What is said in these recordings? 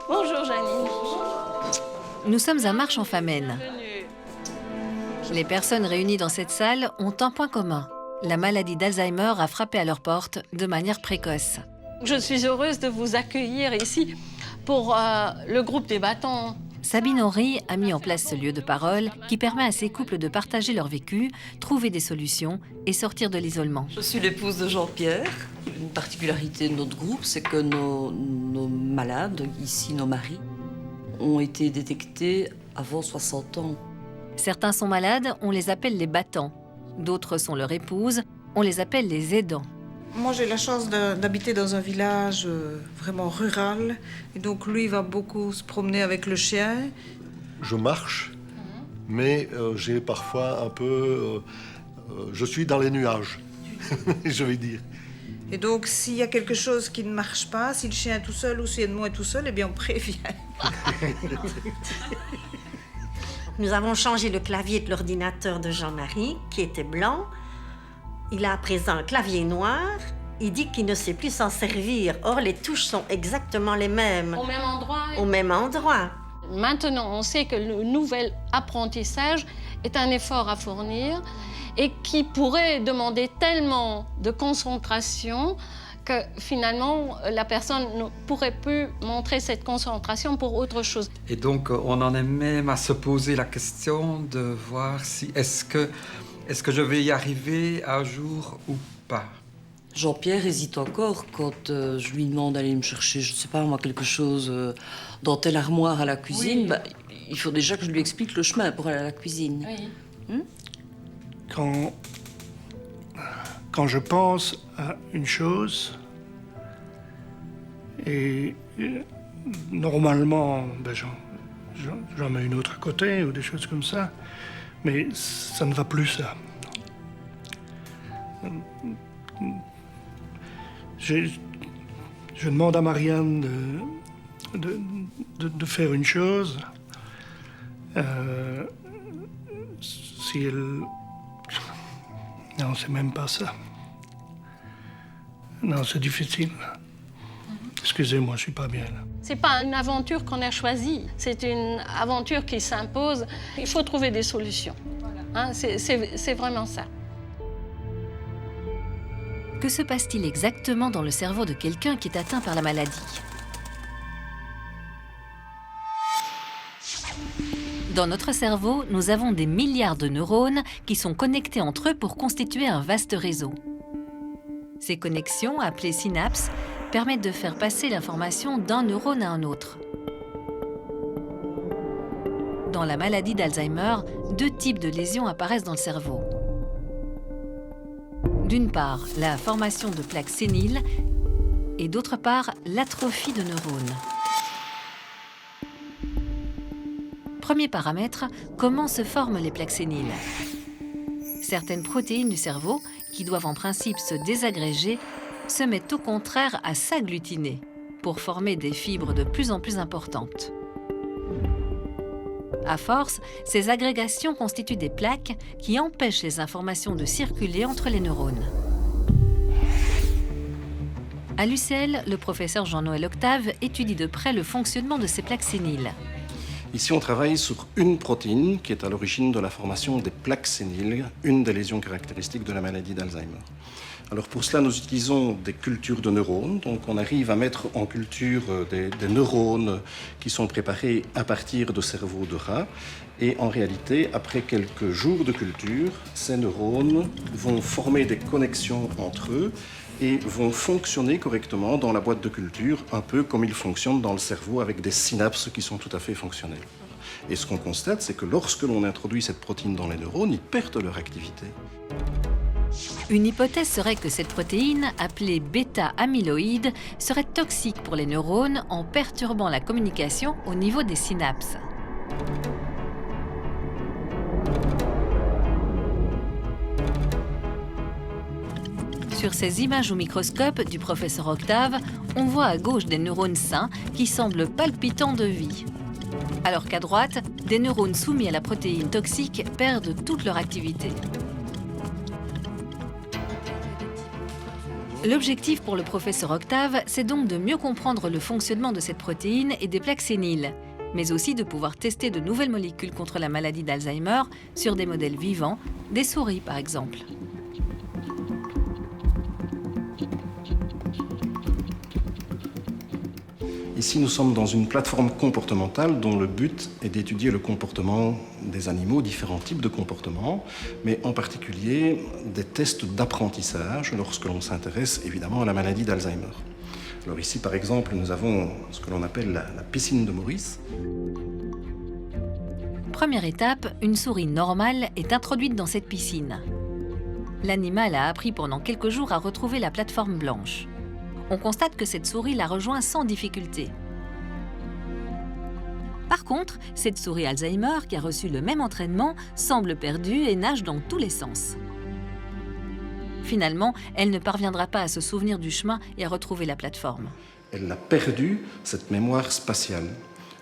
Bonjour Janine. Nous sommes à Marche-en-Famenne. Les personnes réunies dans cette salle ont un point commun. La maladie d'Alzheimer a frappé à leur porte de manière précoce. Je suis heureuse de vous accueillir ici pour le groupe des battants. Sabine Henry a mis en place ce lieu de parole qui permet à ces couples de partager leur vécu, trouver des solutions et sortir de l'isolement. Je suis l'épouse de Jean-Pierre. Une particularité de notre groupe, c'est que nos malades, ici nos maris, ont été détectés avant 60 ans. Certains sont malades, on les appelle les battants. D'autres sont leur épouse, on les appelle les aidants. Moi, j'ai la chance d'habiter dans un village vraiment rural. Et donc, lui, il va beaucoup se promener avec le chien. Je marche, mais j'ai parfois un peu... je suis dans les nuages, je vais dire. Et donc, s'il y a quelque chose qui ne marche pas, si le chien est tout seul ou si Edmond est tout seul, eh bien, on prévient. Nous avons changé le clavier de l'ordinateur de Jean-Marie, qui était blanc. Il a à présent un clavier noir. Il dit qu'il ne sait plus s'en servir. Or, les touches sont exactement les mêmes. Au même endroit. Au même endroit. Maintenant, on sait que le nouvel apprentissage est un effort à fournir et qui pourrait demander tellement de concentration que finalement, la personne ne pourrait plus montrer cette concentration pour autre chose. Et donc, on en est même à se poser la question de voir si est-ce que je vais y arriver un jour ou pas. Jean-Pierre hésite encore quand je lui demande d'aller me chercher, je ne sais pas moi, quelque chose dans telle armoire à la cuisine. Oui. Bah, il faut déjà que je lui explique le chemin pour aller à la cuisine. Oui. Quand je pense à une chose, et normalement, j'en mets une autre à côté ou des choses comme ça, mais ça ne va plus, ça. Je demande à Marianne de faire une chose. Si elle... Non, c'est même pas ça. Non, c'est difficile. Excusez-moi, je suis pas bien là. C'est pas une aventure qu'on a choisie, c'est une aventure qui s'impose. Il faut trouver des solutions. Hein, c'est vraiment ça. Que se passe-t-il exactement dans le cerveau de quelqu'un qui est atteint par la maladie? Dans notre cerveau, nous avons des milliards de neurones qui sont connectés entre eux pour constituer un vaste réseau. Ces connexions, appelées synapses, permettent de faire passer l'information d'un neurone à un autre. Dans la maladie d'Alzheimer, deux types de lésions apparaissent dans le cerveau. D'une part, la formation de plaques séniles et d'autre part, l'atrophie de neurones. Premier paramètre, comment se forment les plaques séniles? Certaines protéines du cerveau, qui doivent en principe se désagréger, se mettent au contraire à s'agglutiner pour former des fibres de plus en plus importantes. À force, ces agrégations constituent des plaques qui empêchent les informations de circuler entre les neurones. À l'UCL, le professeur Jean-Noël Octave étudie de près le fonctionnement de ces plaques séniles. Ici, on travaille sur une protéine qui est à l'origine de la formation des plaques séniles, une des lésions caractéristiques de la maladie d'Alzheimer. Alors pour cela, nous utilisons des cultures de neurones. Donc on arrive à mettre en culture des neurones qui sont préparés à partir de cerveaux de rats. Et en réalité, après quelques jours de culture, ces neurones vont former des connexions entre eux et vont fonctionner correctement dans la boîte de culture, un peu comme ils fonctionnent dans le cerveau avec des synapses qui sont tout à fait fonctionnelles. Et ce qu'on constate, c'est que lorsque l'on introduit cette protéine dans les neurones, ils perdent leur activité. Une hypothèse serait que cette protéine, appelée bêta-amyloïde, serait toxique pour les neurones en perturbant la communication au niveau des synapses. Sur ces images au microscope du professeur Octave, on voit à gauche des neurones sains qui semblent palpitants de vie. Alors qu'à droite, des neurones soumis à la protéine toxique perdent toute leur activité. L'objectif pour le professeur Octave, c'est donc de mieux comprendre le fonctionnement de cette protéine et des plaques séniles, mais aussi de pouvoir tester de nouvelles molécules contre la maladie d'Alzheimer sur des modèles vivants, des souris par exemple. Ici, nous sommes dans une plateforme comportementale dont le but est d'étudier le comportement des animaux, différents types de comportements, mais en particulier des tests d'apprentissage lorsque l'on s'intéresse évidemment à la maladie d'Alzheimer. Alors ici, par exemple, nous avons ce que l'on appelle la piscine de Maurice. Première étape, une souris normale est introduite dans cette piscine. L'animal a appris pendant quelques jours à retrouver la plateforme blanche. On constate que cette souris la rejoint sans difficulté. Par contre, cette souris Alzheimer, qui a reçu le même entraînement, semble perdue et nage dans tous les sens. Finalement, elle ne parviendra pas à se souvenir du chemin et à retrouver la plateforme. Elle a perdu cette mémoire spatiale.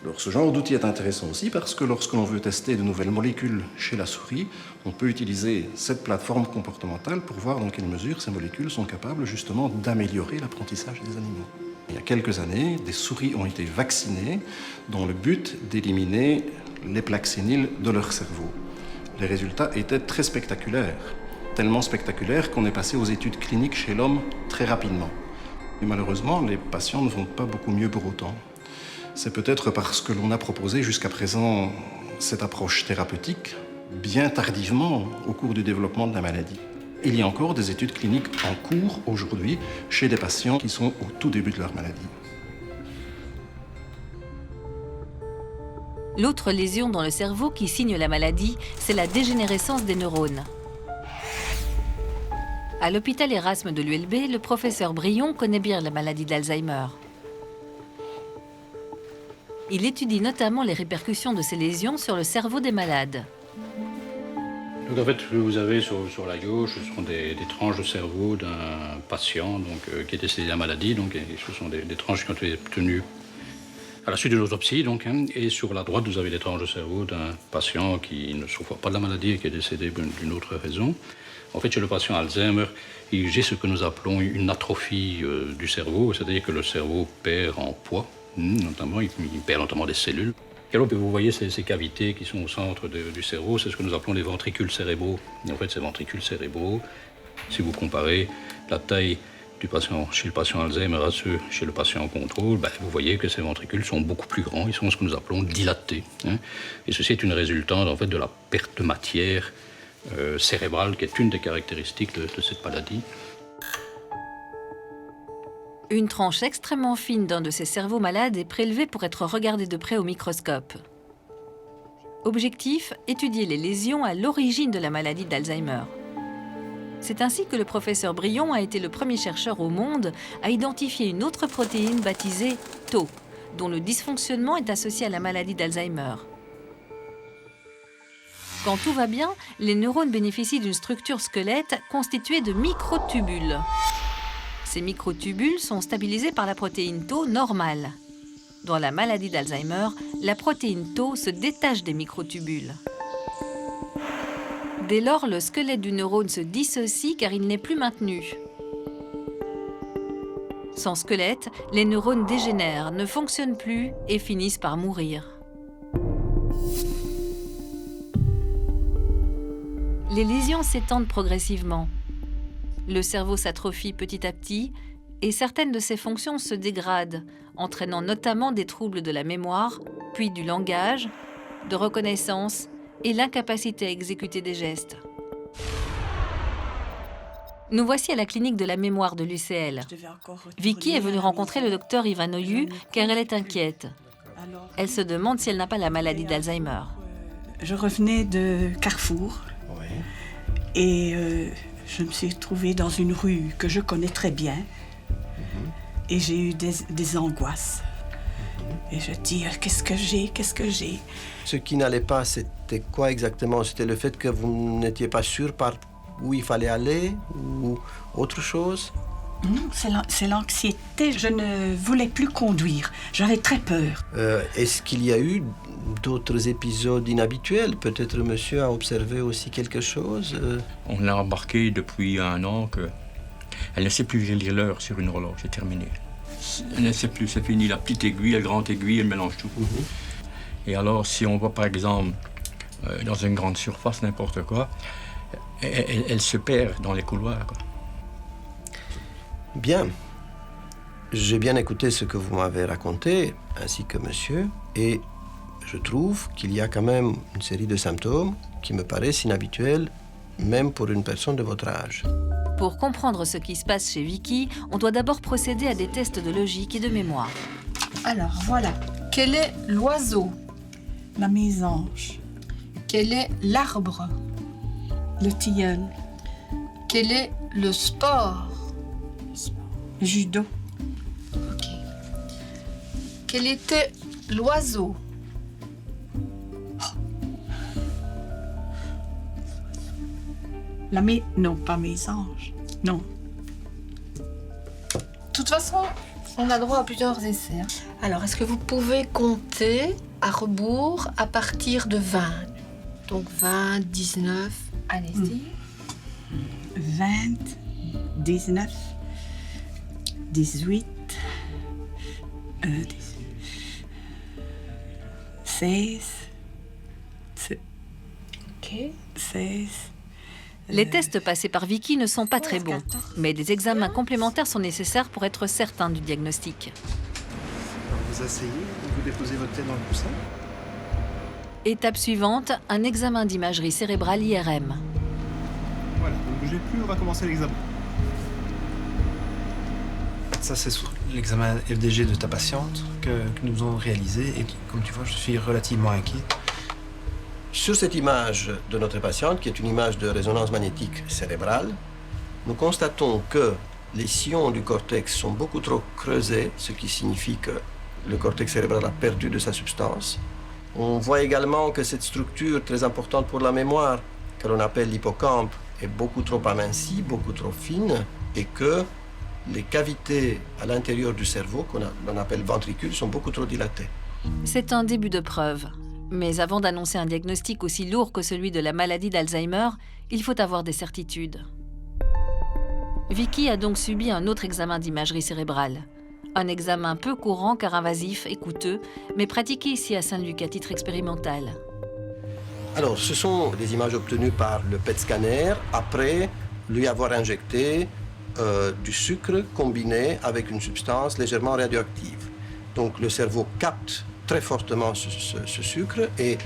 Alors, ce genre d'outil est intéressant aussi parce que lorsque l'on veut tester de nouvelles molécules chez la souris, on peut utiliser cette plateforme comportementale pour voir dans quelle mesure ces molécules sont capables justement d'améliorer l'apprentissage des animaux. Il y a quelques années, des souris ont été vaccinées dans le but d'éliminer les plaques séniles de leur cerveau. Les résultats étaient très spectaculaires, tellement spectaculaires qu'on est passé aux études cliniques chez l'homme très rapidement. Et malheureusement, les patients ne vont pas beaucoup mieux pour autant. C'est peut-être parce que l'on a proposé jusqu'à présent cette approche thérapeutique bien tardivement au cours du développement de la maladie. Il y a encore des études cliniques en cours aujourd'hui chez des patients qui sont au tout début de leur maladie. L'autre lésion dans le cerveau qui signe la maladie, c'est la dégénérescence des neurones. À l'hôpital Erasme de l'ULB, le professeur Brion connaît bien la maladie d'Alzheimer. Il étudie notamment les répercussions de ces lésions sur le cerveau des malades. Donc en fait, ce que vous avez sur la gauche, ce sont des tranches de cerveau d'un patient qui est décédé de la maladie. Donc, et ce sont des tranches qui ont été obtenues à la suite d'une autopsie. Et sur la droite, vous avez des tranches de cerveau d'un patient qui ne souffre pas de la maladie et qui est décédé d'une autre raison. En fait, chez le patient Alzheimer, j'ai ce que nous appelons une atrophie du cerveau, c'est-à-dire que le cerveau perd en poids. Notamment, il perd notamment des cellules. Et alors, vous voyez ces cavités qui sont au centre du cerveau, c'est ce que nous appelons les ventricules cérébraux. Et en fait, ces ventricules cérébraux, si vous comparez la taille du patient chez le patient Alzheimer à ceux chez le patient en contrôle, vous voyez que ces ventricules sont beaucoup plus grands, ils sont ce que nous appelons dilatés. Et ceci est une résultante en fait de la perte de matière cérébrale, qui est une des caractéristiques de cette maladie. Une tranche extrêmement fine d'un de ces cerveaux malades est prélevée pour être regardée de près au microscope. Objectif, étudier les lésions à l'origine de la maladie d'Alzheimer. C'est ainsi que le professeur Brion a été le premier chercheur au monde à identifier une autre protéine baptisée Tau, dont le dysfonctionnement est associé à la maladie d'Alzheimer. Quand tout va bien, les neurones bénéficient d'une structure squelette constituée de microtubules. Ces microtubules sont stabilisés par la protéine Tau normale. Dans la maladie d'Alzheimer, la protéine Tau se détache des microtubules. Dès lors, le squelette du neurone se dissocie car il n'est plus maintenu. Sans squelette, les neurones dégénèrent, ne fonctionnent plus et finissent par mourir. Les lésions s'étendent progressivement. Le cerveau s'atrophie petit à petit et certaines de ses fonctions se dégradent, entraînant notamment des troubles de la mémoire, puis du langage, de reconnaissance et l'incapacité à exécuter des gestes. Nous voici à la clinique de la mémoire de l'UCL. Vicky est venue rencontrer le docteur Ivanoiu car elle est inquiète. Elle se demande si elle n'a pas la maladie d'Alzheimer. Je revenais de Carrefour et je me suis trouvée dans une rue que je connais très bien et j'ai eu des angoisses. Et je dis, qu'est-ce que j'ai? Ce qui n'allait pas, c'était quoi exactement? C'était le fait que vous n'étiez pas sûr par où il fallait aller ou autre chose? Non, c'est l'anxiété. Je ne voulais plus conduire. J'avais très peur. Est-ce qu'il y a eu d'autres épisodes inhabituels? Peut-être monsieur a observé aussi quelque chose? On l'a remarqué depuis 1 an que Elle ne sait plus lire l'heure sur une horloge, c'est terminé. Elle ne sait plus, c'est fini. La petite aiguille, la grande aiguille, elle mélange tout. Et alors, si on voit par exemple dans une grande surface, n'importe quoi, elle se perd dans les couloirs, quoi. Bien. J'ai bien écouté ce que vous m'avez raconté, ainsi que monsieur, et je trouve qu'il y a quand même une série de symptômes qui me paraissent inhabituels, même pour une personne de votre âge. Pour comprendre ce qui se passe chez Vicky, on doit d'abord procéder à des tests de logique et de mémoire. Alors, voilà. Quel est l'oiseau? La mésange. Quel est l'arbre? Le tilleul. Quel est le sport? Le judo. Ok. Quel était l'oiseau? Non, pas mésange. Non. De toute façon, on a droit à plusieurs essais. Alors, est-ce que vous pouvez compter à rebours à partir de 20? Donc 20, 19, allez-y. 20, 19, 18, 16, ok. 16. Les tests passés par Vicky ne sont pas très bons, mais des examens complémentaires sont nécessaires pour être certain du diagnostic. Alors vous asseyez, vous déposez votre tête dans le coussin. Étape suivante, un examen d'imagerie cérébrale IRM. Voilà, ne bougez plus, on va commencer l'examen. Ça, c'est l'examen FDG de ta patiente que nous avons réalisé et comme tu vois, je suis relativement inquiet. Sur cette image de notre patiente, qui est une image de résonance magnétique cérébrale, nous constatons que les sillons du cortex sont beaucoup trop creusés, ce qui signifie que le cortex cérébral a perdu de sa substance. On voit également que cette structure très importante pour la mémoire, que l'on appelle l'hippocampe, est beaucoup trop amincie, beaucoup trop fine, et que les cavités à l'intérieur du cerveau, qu'on appelle ventricules, sont beaucoup trop dilatées. C'est un début de preuve. Mais avant d'annoncer un diagnostic aussi lourd que celui de la maladie d'Alzheimer, il faut avoir des certitudes. Vicky a donc subi un autre examen d'imagerie cérébrale. Un examen peu courant car invasif et coûteux, mais pratiqué ici à Saint-Luc à titre expérimental. Alors, ce sont des images obtenues par le PET scanner après lui avoir injecté du sucre combiné avec une substance légèrement radioactive. Donc, le cerveau capte très fortement ce sucre et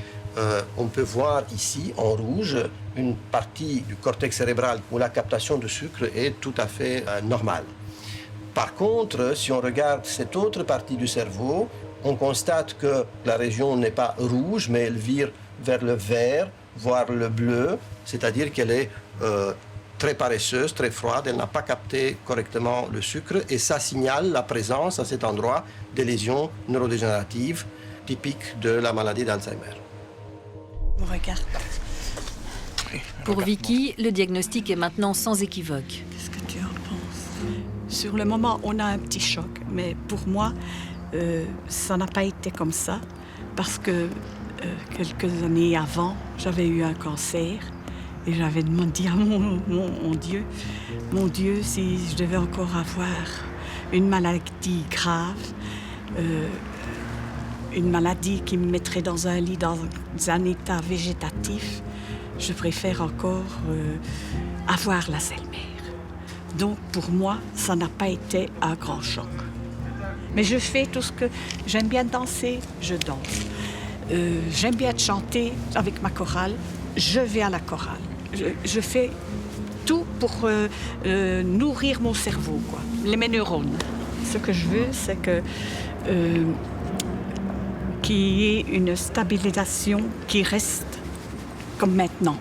on peut voir ici en rouge une partie du cortex cérébral où la captation de sucre est tout à fait normale. Par contre, si on regarde cette autre partie du cerveau, on constate que la région n'est pas rouge, mais elle vire vers le vert, voire le bleu, c'est-à-dire qu'elle est très paresseuse, très froide, elle n'a pas capté correctement le sucre et ça signale la présence à cet endroit des lésions neurodégénératives typiques de la maladie d'Alzheimer. Regarde. Pour Vicky, le diagnostic est maintenant sans équivoque. Qu'est-ce que tu en penses? Sur le moment, on a un petit choc, mais pour moi, ça n'a pas été comme ça parce que quelques années avant, j'avais eu un cancer. Et j'avais demandé à mon Dieu, si je devais encore avoir une maladie grave, une maladie qui me mettrait dans un lit, dans un état végétatif, je préfère encore avoir l'Alzheimer. Donc pour moi, ça n'a pas été un grand choc. Mais je fais tout ce que... J'aime bien danser, je danse. J'aime bien chanter avec ma chorale, je vais à la chorale. Je fais tout pour nourrir mon cerveau, quoi. Mes neurones. Ce que je veux, c'est qu'il y ait une stabilisation qui reste comme maintenant.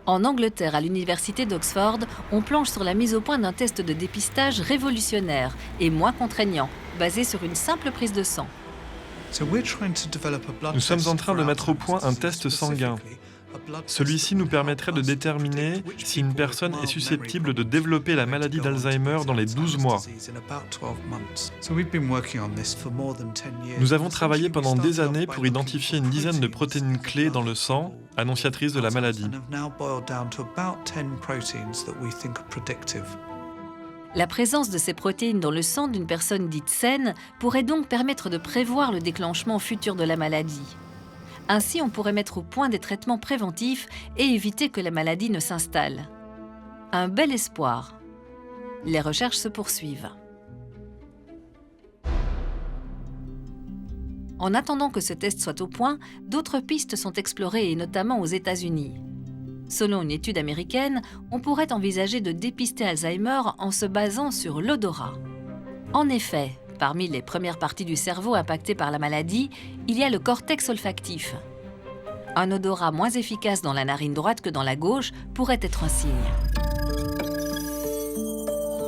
En Angleterre, à l'université d'Oxford, on planche sur la mise au point d'un test de dépistage révolutionnaire et moins contraignant, basé sur une simple prise de sang. Nous sommes en train de mettre au point un test sanguin Celui-ci nous permettrait de déterminer si une personne est susceptible de développer la maladie d'Alzheimer dans les 12 mois. Nous avons travaillé pendant des années pour identifier une dizaine de protéines clés dans le sang, annonciatrices de la maladie. La présence de ces protéines dans le sang d'une personne dite saine pourrait donc permettre de prévoir le déclenchement futur de la maladie. Ainsi, on pourrait mettre au point des traitements préventifs et éviter que la maladie ne s'installe. Un bel espoir. Les recherches se poursuivent. En attendant que ce test soit au point, d'autres pistes sont explorées, et notamment aux États-Unis. Selon une étude américaine, on pourrait envisager de dépister Alzheimer en se basant sur l'odorat. En effet, parmi les premières parties du cerveau impactées par la maladie, il y a le cortex olfactif. Un odorat moins efficace dans la narine droite que dans la gauche pourrait être un signe.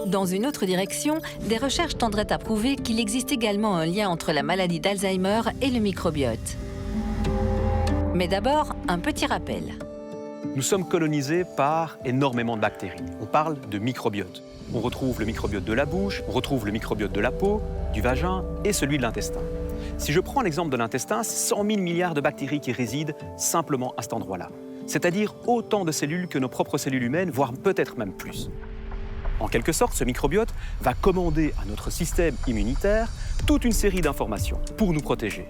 Dans une autre direction, des recherches tendraient à prouver qu'il existe également un lien entre la maladie d'Alzheimer et le microbiote. Mais d'abord, un petit rappel. Nous sommes colonisés par énormément de bactéries. On parle de microbiote. On retrouve le microbiote de la bouche, on retrouve le microbiote de la peau, du vagin et celui de l'intestin. Si je prends l'exemple de l'intestin, c'est 100 000 milliards de bactéries qui résident simplement à cet endroit-là. C'est-à-dire autant de cellules que nos propres cellules humaines, voire peut-être même plus. En quelque sorte, ce microbiote va commander à notre système immunitaire toute une série d'informations pour nous protéger.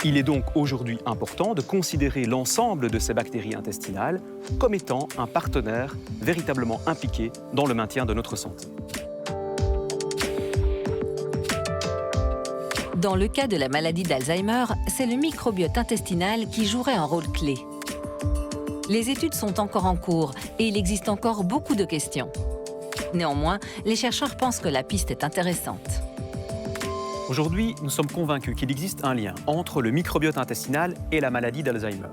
Il est donc aujourd'hui important de considérer l'ensemble de ces bactéries intestinales comme étant un partenaire véritablement impliqué dans le maintien de notre santé. Dans le cas de la maladie d'Alzheimer, c'est le microbiote intestinal qui jouerait un rôle clé. Les études sont encore en cours et il existe encore beaucoup de questions. Néanmoins, les chercheurs pensent que la piste est intéressante. Aujourd'hui, nous sommes convaincus qu'il existe un lien entre le microbiote intestinal et la maladie d'Alzheimer.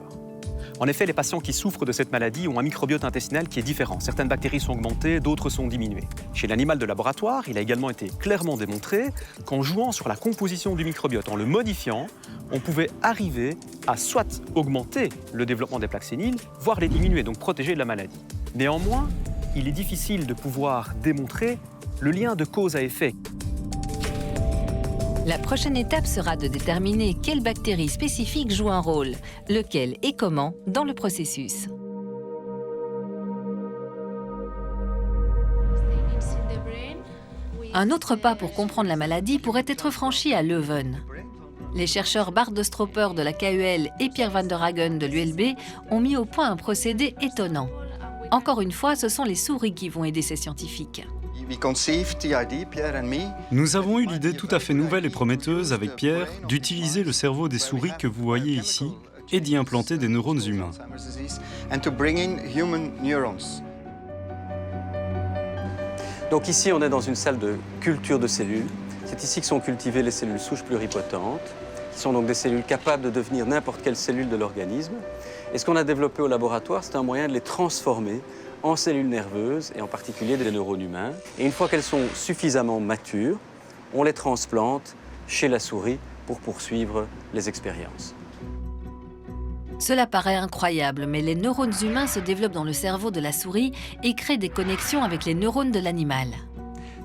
En effet, les patients qui souffrent de cette maladie ont un microbiote intestinal qui est différent. Certaines bactéries sont augmentées, d'autres sont diminuées. Chez l'animal de laboratoire, il a également été clairement démontré qu'en jouant sur la composition du microbiote, en le modifiant, on pouvait arriver à soit augmenter le développement des plaques séniles, voire les diminuer, donc protéger de la maladie. Néanmoins, il est difficile de pouvoir démontrer le lien de cause à effet. La prochaine étape sera de déterminer quelle bactérie spécifique joue un rôle, lequel et comment dans le processus. Un autre pas pour comprendre la maladie pourrait être franchi à Leuven. Les chercheurs Bart de Stropper de la KUL et Pierre van der Hagen de l'ULB ont mis au point un procédé étonnant. Encore une fois, ce sont les souris qui vont aider ces scientifiques. Nous avons eu l'idée tout à fait nouvelle et prometteuse avec Pierre d'utiliser le cerveau des souris que vous voyez ici et d'y implanter des neurones humains. Donc ici, on est dans une salle de culture de cellules. C'est ici que sont cultivées les cellules souches pluripotentes, qui sont donc des cellules capables de devenir n'importe quelle cellule de l'organisme. Et ce qu'on a développé au laboratoire, c'est un moyen de les transformer en cellules nerveuses, et en particulier des neurones humains. Et une fois qu'elles sont suffisamment matures, on les transplante chez la souris pour poursuivre les expériences. Cela paraît incroyable, mais les neurones humains se développent dans le cerveau de la souris et créent des connexions avec les neurones de l'animal.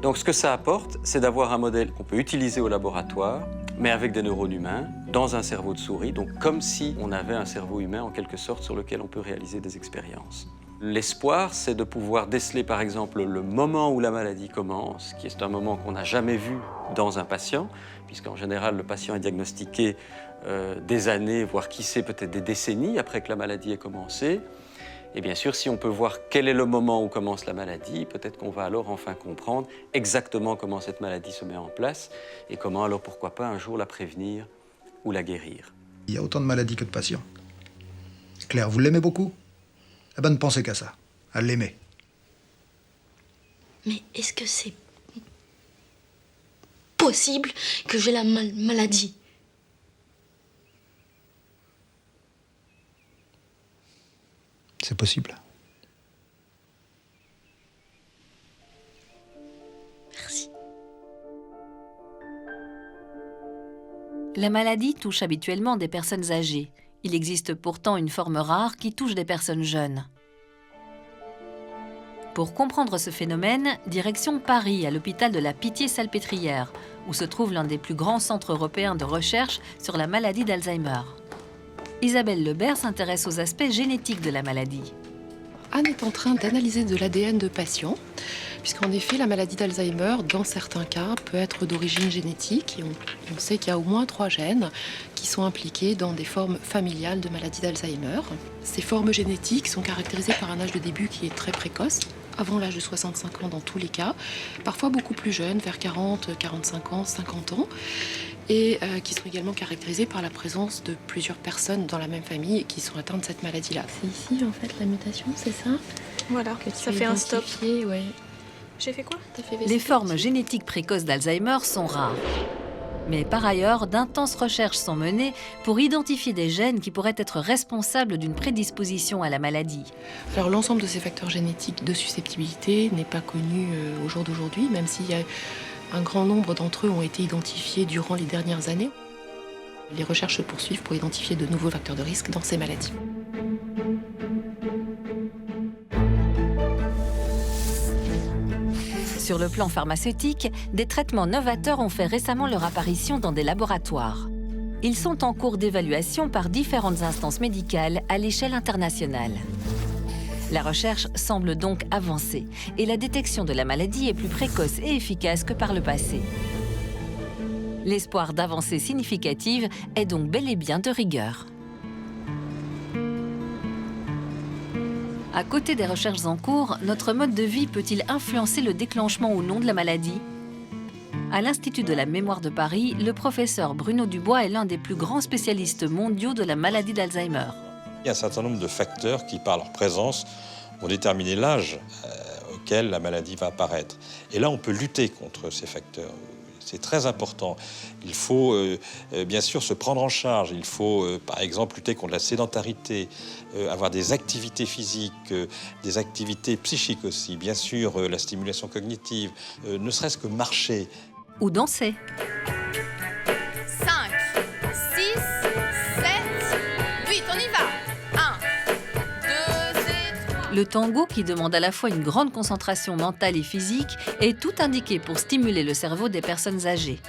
Donc ce que ça apporte, c'est d'avoir un modèle qu'on peut utiliser au laboratoire, mais avec des neurones humains, dans un cerveau de souris, donc comme si on avait un cerveau humain en quelque sorte sur lequel on peut réaliser des expériences. L'espoir, c'est de pouvoir déceler par exemple le moment où la maladie commence, qui est un moment qu'on n'a jamais vu dans un patient, puisqu'en général le patient est diagnostiqué des années, voire qui sait peut-être des décennies après que la maladie ait commencé. Et bien sûr, si on peut voir quel est le moment où commence la maladie, peut-être qu'on va alors enfin comprendre exactement comment cette maladie se met en place et comment alors pourquoi pas un jour la prévenir ou la guérir. Il y a autant de maladies que de patients. Claire, vous l'aimez beaucoup? Eh ben, ne pensez qu'à ça, à l'aimer. Mais est-ce que c'est possible que j'ai la maladie? C'est possible. Merci. La maladie touche habituellement des personnes âgées. Il existe pourtant une forme rare qui touche des personnes jeunes. Pour comprendre ce phénomène, direction Paris, à l'hôpital de la Pitié-Salpêtrière, où se trouve l'un des plus grands centres européens de recherche sur la maladie d'Alzheimer. Isabelle Lebert s'intéresse aux aspects génétiques de la maladie. Anne est en train d'analyser de l'ADN de patients, puisqu'en effet, la maladie d'Alzheimer, dans certains cas, peut être d'origine génétique. Et on sait qu'il y a au moins 3 gènes qui sont impliqués dans des formes familiales de maladie d'Alzheimer. Ces formes génétiques sont caractérisées par un âge de début qui est très précoce, avant l'âge de 65 ans dans tous les cas, parfois beaucoup plus jeune, vers 40, 45 ans, 50 ans, et qui sont également caractérisées par la présence de plusieurs personnes dans la même famille qui sont atteintes de cette maladie-là. C'est ici, en fait, la mutation, c'est ça? Voilà, que ça fait un stop. Ouais. J'ai fait quoi? Les formes génétiques précoces d'Alzheimer sont rares. Mais par ailleurs, d'intenses recherches sont menées pour identifier des gènes qui pourraient être responsables d'une prédisposition à la maladie. Alors l'ensemble de ces facteurs génétiques de susceptibilité n'est pas connu au jour d'aujourd'hui, même s'il y a un grand nombre d'entre eux ont été identifiés durant les dernières années. Les recherches se poursuivent pour identifier de nouveaux facteurs de risque dans ces maladies. Sur le plan pharmaceutique, des traitements novateurs ont fait récemment leur apparition dans des laboratoires. Ils sont en cours d'évaluation par différentes instances médicales à l'échelle internationale. La recherche semble donc avancer et la détection de la maladie est plus précoce et efficace que par le passé. L'espoir d'avancées significatives est donc bel et bien de rigueur. À côté des recherches en cours, notre mode de vie peut-il influencer le déclenchement ou non de la maladie? À l'Institut de la mémoire de Paris, le professeur Bruno Dubois est l'un des plus grands spécialistes mondiaux de la maladie d'Alzheimer. Il y a un certain nombre de facteurs qui, par leur présence, vont déterminer l'âge auquel la maladie va apparaître. Et là, on peut lutter contre ces facteurs. C'est très important. Il faut bien sûr se prendre en charge. Il faut, par exemple, lutter contre la sédentarité, avoir des activités physiques, des activités psychiques aussi. Bien sûr, la stimulation cognitive, ne serait-ce que marcher. Ou danser. 5, 6, 7, 8, on y va. 1, 2 et 3. Le tango, qui demande à la fois une grande concentration mentale et physique, est tout indiqué pour stimuler le cerveau des personnes âgées.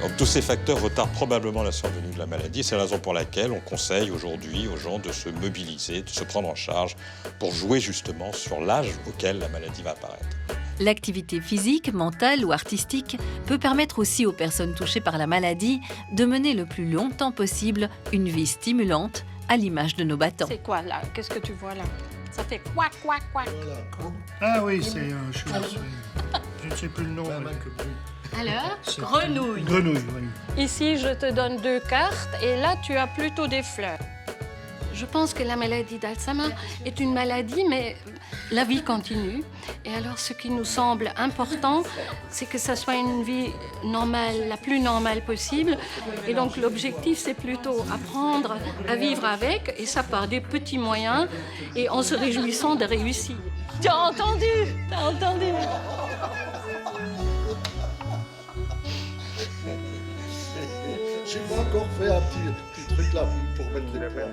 Donc, tous ces facteurs retardent probablement la survenue de la maladie. C'est la raison pour laquelle on conseille aujourd'hui aux gens de se mobiliser, de se prendre en charge pour jouer justement sur l'âge auquel la maladie va apparaître. L'activité physique, mentale ou artistique peut permettre aussi aux personnes touchées par la maladie de mener le plus longtemps possible une vie stimulante, à l'image de nos battants. C'est quoi là? Qu'est-ce que tu vois là? Ça fait quack, quack, quack. Ah oui, c'est je ne sais plus le nom. Alors, grenouille. Grenouille, oui. Ici, je te donne 2 cartes et là, tu as plutôt des fleurs. Je pense que la maladie d'Alzheimer est une maladie, mais la vie continue. Et alors, ce qui nous semble important, c'est que ça soit une vie normale, la plus normale possible. Et donc, l'objectif, c'est plutôt apprendre à vivre avec, et ça par des petits moyens, et en se réjouissant de réussir. Tu as entendu? T'as entendu? J'ai pas encore fait un petit truc là pour mettre les points.